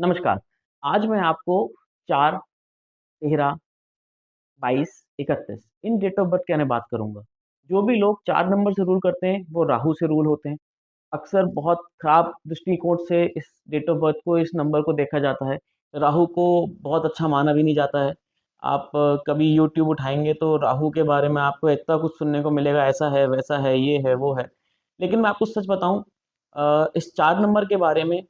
नमस्कार। आज मैं आपको 4, 13, 22, 31 इन डेट ऑफ बर्थ के बारे में बात करूँगा। जो भी लोग 4 नंबर से रूल करते हैं, वो राहु से रूल होते हैं। अक्सर बहुत खराब दृष्टिकोण से इस डेट ऑफ बर्थ को, इस नंबर को देखा जाता है। राहु को बहुत अच्छा माना भी नहीं जाता है। आप कभी यूट्यूब उठाएँगे तो राहु के बारे में आपको इतना कुछ सुनने को मिलेगा, ऐसा है, वैसा है, ये है, वो है। लेकिन मैं आपको सच बताऊँ इस 4 नंबर के बारे में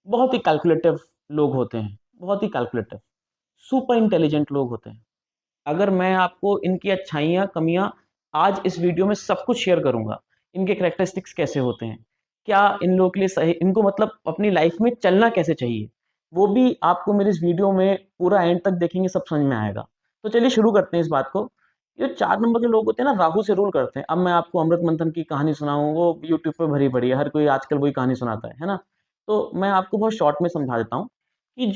बहुत ही कैलकुलेटिव लोग होते हैं, बहुत ही कैलकुलेटिव, सुपर इंटेलिजेंट लोग होते हैं। अगर मैं आपको इनकी अच्छाइयाँ, कमियाँ आज इस वीडियो में सब कुछ शेयर करूँगा। इनके कैरेक्टरिस्टिक्स कैसे होते हैं? क्या इन लोगों के लिए सही इनको मतलब अपनी लाइफ़ में चलना कैसे चाहिए? वो भी आपको मेरे इस वीडियो में पूरा एंड तक देखेंगे सब समझ में आएगा। तो चलिए शुरू करते हैं इस बात को। ये 4 नंबर के लोग होते हैं ना राहु से रूल करते हैं। अब मैं आपको अमृत मंथन की कहानी सुनाऊँ वो यूट्यूब पे भरी पड़ी है। हर कोई आजकल वही कहानी सुनाता है ना? तो मैं आपको बहुत शॉर्ट में समझा देता हूँ कि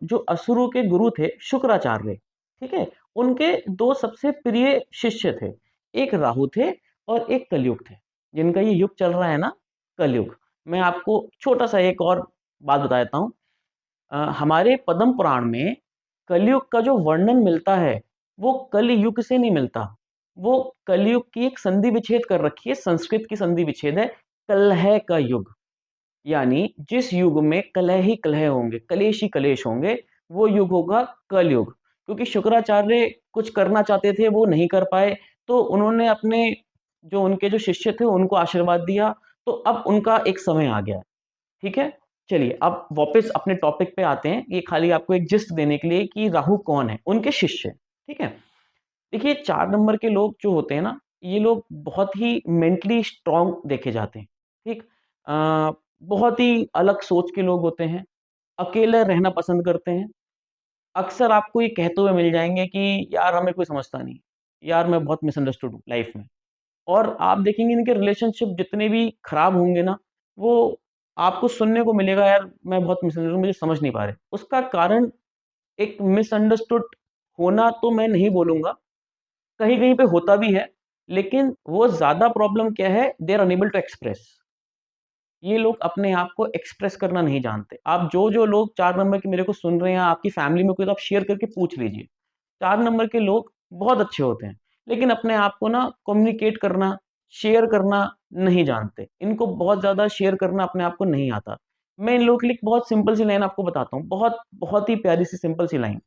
जो असुरों के गुरु थे शुक्राचार्य, ठीक है? उनके 2 सबसे प्रिय शिष्य थे। एक राहु थे और एक कलयुग थे। जिनका ये युग चल रहा है ना, कलयुग। मैं आपको छोटा-सा एक और बात बता देता हूँ। हमारे पद्म पुराण में कलयुग का जो वर्णन मिलता है, वो कलयुग से नहीं मिलता। वो कलयुग की एक संधि विच्छेद कर रखी है, संस्कृत की संधि विच्छेद है, कलह का युग। यानी जिस युग में कलह ही कलह होंगे, कलेश ही कलेश होंगे, वो युग होगा कलयुग। क्योंकि शुक्राचार्य कुछ करना चाहते थे, वो नहीं कर पाए, तो उन्होंने अपने जो उनके जो शिष्य थे, उनको आशीर्वाद दिया, तो अब उनका एक समय आ गया है, ठीक है? चलिए, अब वापस अपने टॉपिक पे आते हैं, ये खाली आपको एक जिस्ट देने के लिए कि राहु कौन है? उनके शिष्य, ठीक है? देखिए 4 नंबर के लोग जो होते हैं ना, ये लोग बहुत ही मेंटली स्ट्रॉन्ग देखे जाते हैं, ठीक? अ, बहुत ही अलग सोच के लोग होते हैं, अकेले रहना पसंद करते हैं। अक्सर आपको ये कहते हुए मिल जाएँगे कि यार हमें कोई समझता नहीं, यार मैं बहुत मिसअंडरस्टूड हूँ लाइफ़ में। और आप देखेंगे इनके रिलेशनशिप जितने भी खराब होंगे ना, वो आपको सुनने को मिलेगा यार मैं बहुत मिसअंडरस्टूड मुझे समझ नहीं पा रहे। उसका कारण एक मिसअंडरस्टूड होना तो मैं नहीं बोलूँगा, कहीं-कहीं पे होता भी है, लेकिन वो ज़्यादा प्रॉब्लम क्या है, they are unable to express. ये लोग अपने आप को एक्सप्रेस करना नहीं जानते। आप जो-जो लोग 4 नंबर के मेरे को सुन रहे हैं, आपकी फैमिली में कोई तो आप शेयर करके पूछ लीजिए। 4 नंबर के लोग बहुत अच्छे होते हैं, लेकिन अपने आप को ना कम्युनिकेट करना, शेयर करना नहीं जानते। इनको बहुत ज़्यादा शेयर करना अपने आप को नहीं आता। मैं इन लोगों के लिए एक बहुत सिंपल सी लाइन आपको बताता हूँ, बहुत बहुत ही प्यारी सी सिंपल सी लाइन।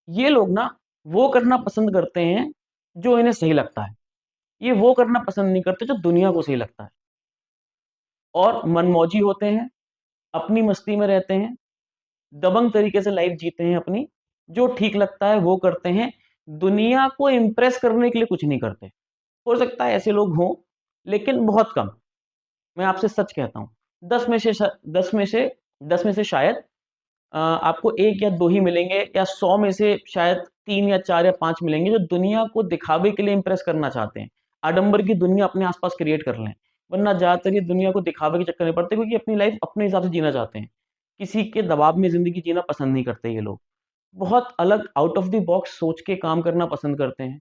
ये लोग ना वो करना पसंद करते हैं, जो इन्हें सही लगता है। ये वो करना पसंद नहीं करते जो दुनिया को सही लगता है और मनमौजी होते हैं, अपनी मस्ती में रहते हैं, दबंग तरीके से लाइफ़ जीते हैं अपनी, जो ठीक लगता है वो करते हैं, दुनिया को इम्प्रेस करने के लिए कुछ नहीं करते। हो सकता है ऐसे लोग हों, लेकिन बहुत कम। मैं आपसे सच कहता हूँ। 10 में से श 10 में से शायद आपको 1 या 2 ही मिलेंगे या 100 में से शायद 3 या 4 या 5 मिलेंगे जो दुनिया को दिखावे के लिए इम्प्रेस करना चाहते हैं। आडंबर की दुनिया अपने आस-पास क्रिएट कर लें। वरना ज़्यादातर ये दुनिया को दिखावे के चक्कर में पड़ते हैं क्योंकि अपनी लाइफ़ अपने हिसाब से जीना चाहते हैं। किसी के दबाव में ज़िंदगी जीना पसंद नहीं करते ये लोग। बहुत अलग आउट ऑफ द बॉक्स सोच के काम करना पसंद करते हैं।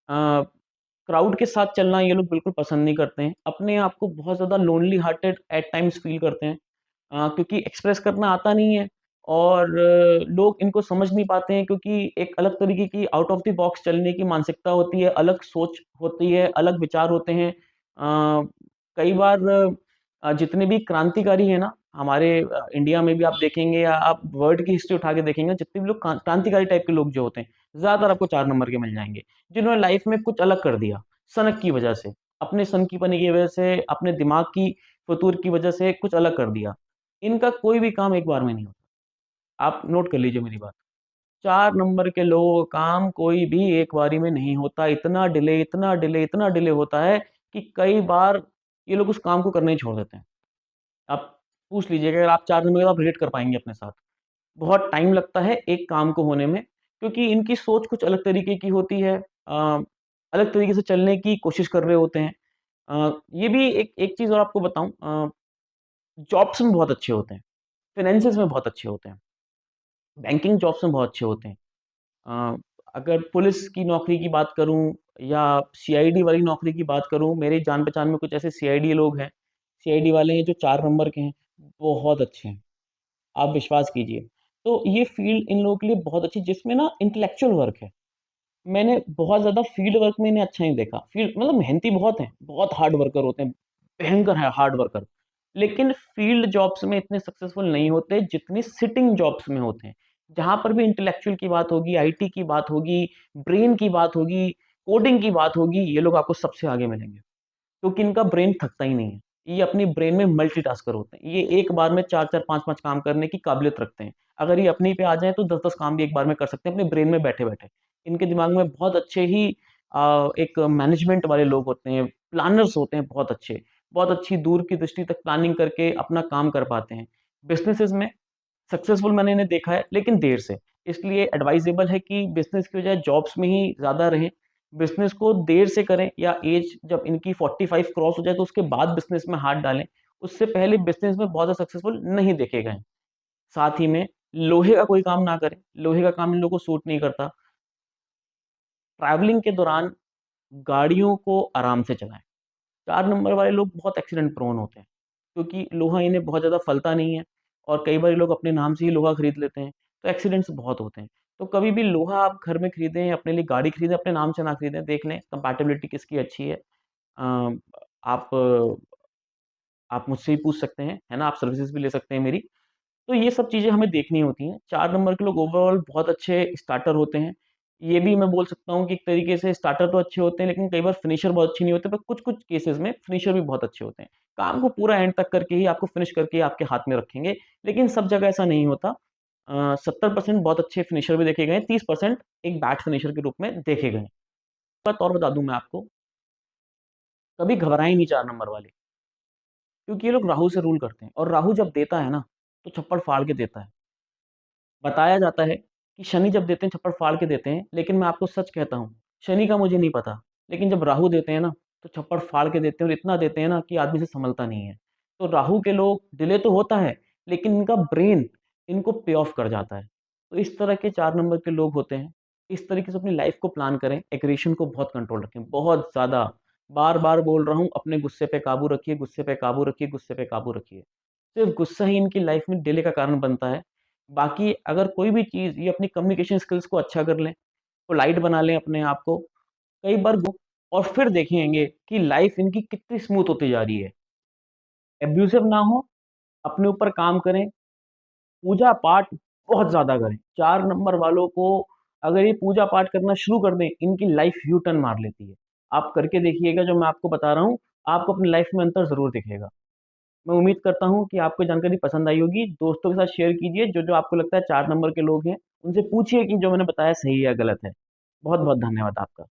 अ, क्राउड के साथ चलना ये लोग बिल्कुल पसंद नहीं करते हैं। अपने आप को बहुत ज़्यादा lonely hearted at times feel करते हैं क्योंकि एक्सप्रेस करना आता नहीं है और लोग इनको समझ नहीं पाते हैं क्योंकि एक अलग तरीके की आउट ऑफ द बॉक्स चलने की मानसिकता होती है, अलग सोच होती है, अलग विचार होते हैं। कई बार जितने भी क्रांतिकारी हैं ना, हमारे इंडिया में भी आप देखेंगे या आप वर्ल्ड की हिस्ट्री उठा के देखेंगे, जितने भी लोग क्रांतिकारी टाइप के लोग जो होते हैं, ज़्यादातर आपको 4 नंबर के मिल जाएँगे, जिन्होंने लाइफ़ में कुछ अलग कर दिया, सनक की वजह से, अपने सनकीपने की वजह से, अपने दिमाग की फितूर की वजह से कुछ अलग कर दिया। इनका कोई भी काम एक बार में नहीं होता। आप नोट कर लीजिए मेरी बात। 4 नंबर के लोगों का काम कोई भी एक बारी में नहीं होता। इतना डिले, इतना डिले, इतना डिले होता है कि कई बार ये लोग उस काम को करना ही छोड़ देते हैं। आप पूछ लीजिएगा अगर आप 4 नंबर के तो आप रिलेट कर पाएँगे अपने साथ। बहुत टाइम लगता है एक काम को होने में क्योंकि इनकी सोच कुछ अलग तरीके की होती है। अलग तरीके से चलने की कोशिश कर रहे होते हैं। ये भी एक एक चीज़ और आपको बताऊँ जॉब्स में बहुत अच्छे होते हैं, फाइनेंसेस में बहुत अच्छे होते हैं, बैंकिंग जॉब्स में बहुत अच्छे होते हैं। अ, अगर पुलिस की नौकरी की बात करूँ या सीआईडी वाली नौकरी की बात करूँ, मेरे जान-पहचान में कुछ ऐसे सीआईडी लोग हैं। सीआईडी वाले हैं जो 4 नंबर के हैं, बहुत अच्छे हैं, आप विश्वास कीजिए। तो ये फ़ील्ड इन लोगों के लिए बहुत अच्छी, जिसमें ना इंटेलेक्चुअल वर्क है। मैंने बहुत ज़्यादा फ़ील्ड वर्क में इन्हें अच्छा नहीं देखा। फ़ील्ड मतलब मेहनती बहुत हैं, बहुत हार्ड वर्कर होते हैं, भयंकर है हार्ड वर्कर। लेकिन फ़ील्ड जॉब्स में इतने सक्सेसफुल नहीं होते जितनी सिटिंग जॉब्स में होते हैं। जहाँ पर भी इंटेलेक्चुअल की बात होगी, आईटी की बात होगी, ब्रेन की बात होगी, कोडिंग की बात होगी, ये लोग आपको सबसे आगे मिलेंगे। क्योंकि इनका ब्रेन थकता ही नहीं है। ये अपनी ब्रेन में मल्टीटास्कर होते हैं। ये एक बार में 4-4 5-5 काम करने की काबिलियत रखते हैं। अगर ये अपने पे आ जाएँ तो 10-10 काम भी एक बार में कर सकते हैं अपने ब्रेन में बैठे-बैठे। इनके दिमाग में बहुत अच्छे ही एक मैनेजमेंट वाले लोग होते हैं, प्लानर्स होते हैं बहुत अच्छे। बहुत अच्छी दूर की दृष्टि तक प्लानिंग करके अपना काम कर पाते हैं। बिज़नेसेस में सक्सेसफुल मैंने इन्हें देखा है, लेकिन देर से। इसलिए एडवाइज़ेबल है कि बिज़नेस की बजाय जॉब्स में ही ज़्यादा रहें। बिज़नेस को देर से करें या ऐज जब इनकी 45 क्रॉस हो जाए तो उसके बाद बिज़नेस में हाथ डालें। उससे पहले बिज़नेस में बहुत ज़्यादा सक्सेसफुल नहीं देखे गए हैं। साथ ही में लोहे का कोई काम ना करें, लोहे का काम इन लोगों को सूट नहीं करता। ट्रैवलिंग के दौरान गाड़ियों को आराम से चलाएँ। 4 नंबर वाले लोग बहुत एक्सीडेंट प्रोन होते हैं, क्योंकि लोहा इन्हें बहुत ज़्यादा फलता नहीं है और कई बार ये लोग अपने नाम से ही लोहा खरीद लेते हैं, तो एक्सीडेंट्स बहुत होते हैं। तो कभी भी लोहा आप घर में खरीदें, अपने लिए गाड़ी खरीदें, अपने नाम से ना खरीदें, देख लें कंपैटिबिलिटी किसकी अच्छी है। अ, आप आप मुझसे ही पूछ सकते हैं, है ना? आप सर्विसेज़ भी ले सकते हैं मेरी। तो ये सब चीज़ें हमें देखनी होती हैं। 4 नंबर के लोग ओवरऑल बहुत अच्छे स्टार्टर होते हैं। ये भी मैं बोल सकता हूँ कि एक तरीके से स्टार्टर तो अच्छे होते हैं, लेकिन कई बार फिनिशर बहुत अच्छी नहीं होते, पर कुछ-कुछ केसेज़ में फिनिशर भी बहुत अच्छे होते हैं। काम को पूरा एंड तक करके ही आपको फिनिश करके आपके हाथ में रखेंगे, लेकिन सब जगह ऐसा नहीं होता। 70% बहुत अच्छे फिनिशर भी देखे गए हैं, 30% एक बैड फिनिशर के रूप में देखे गए हैं। बात और बता दूँ मैं आपको, कभी घबराएँ नहीं 4 नंबर वाले, क्योंकि ये लोग राहु से रूल करते हैं और राहु जब देता है ना, तो छप्पड़ फाड़ के देता है। बताया जाता है कि शनि जब देते हैं छप्पड़ फाड़ के देते हैं, लेकिन मैं आपको सच कहता हूँ, शनि का मुझे नहीं पता, लेकिन जब राहु देते हैं ना, तो छप्पड़ फाड़ के देते हैं और इतना देते हैं ना कि आदमी से सँभलता नहीं है। तो राहु के लोग डिले तो होता है, लेकिन इनका ब्रेन इनको पे ऑफ कर जाता है। तो इस तरह के 4 नंबर के लोग होते हैं। इस तरीके से अपनी लाइफ़ को प्लान करें, एग्रेशन को बहुत कंट्रोल रखें, बहुत ज़्यादा। बार-बार बोल रहा हूँ, अपने गुस्से पे काबू रखिए, गुस्से पे काबू रखिए, गुस्से पे काबू रखिए। सिर्फ़ गुस्सा ही इनकी लाइफ़ में डिले का कारण बनता है। बाकी अगर कोई भी चीज़ ये अपनी कम्युनिकेशन स्किल्स को अच्छा कर लें, पोलाइट बना लें अपने आप को, कई बार गो और फिर देखेंगे कि लाइफ़ इनकी कितनी स्मूथ होती जा रही है। एब्यूसिव ना हो, अपने ऊपर काम करें, पूजा-पाठ बहुत ज़्यादा करें। 4 नंबर वालों को अगर ये पूजा-पाठ करना शुरू कर दें, इनकी लाइफ़ यू टर्न मार लेती है। आप करके देखिएगा जो मैं आपको बता रहा हूँ, आपको अपनी लाइफ़ में अंतर ज़रूर दिखेगा। मैं उम्मीद करता हूँ कि आपको जानकारी पसंद आई होगी। दोस्तों के साथ शेयर कीजिए, जो-जो आपको लगता है 4 नंबर के लोग हैं, उनसे पूछिए कि जो मैंने बताया सही है या गलत है। बहुत-बहुत धन्यवाद आपका।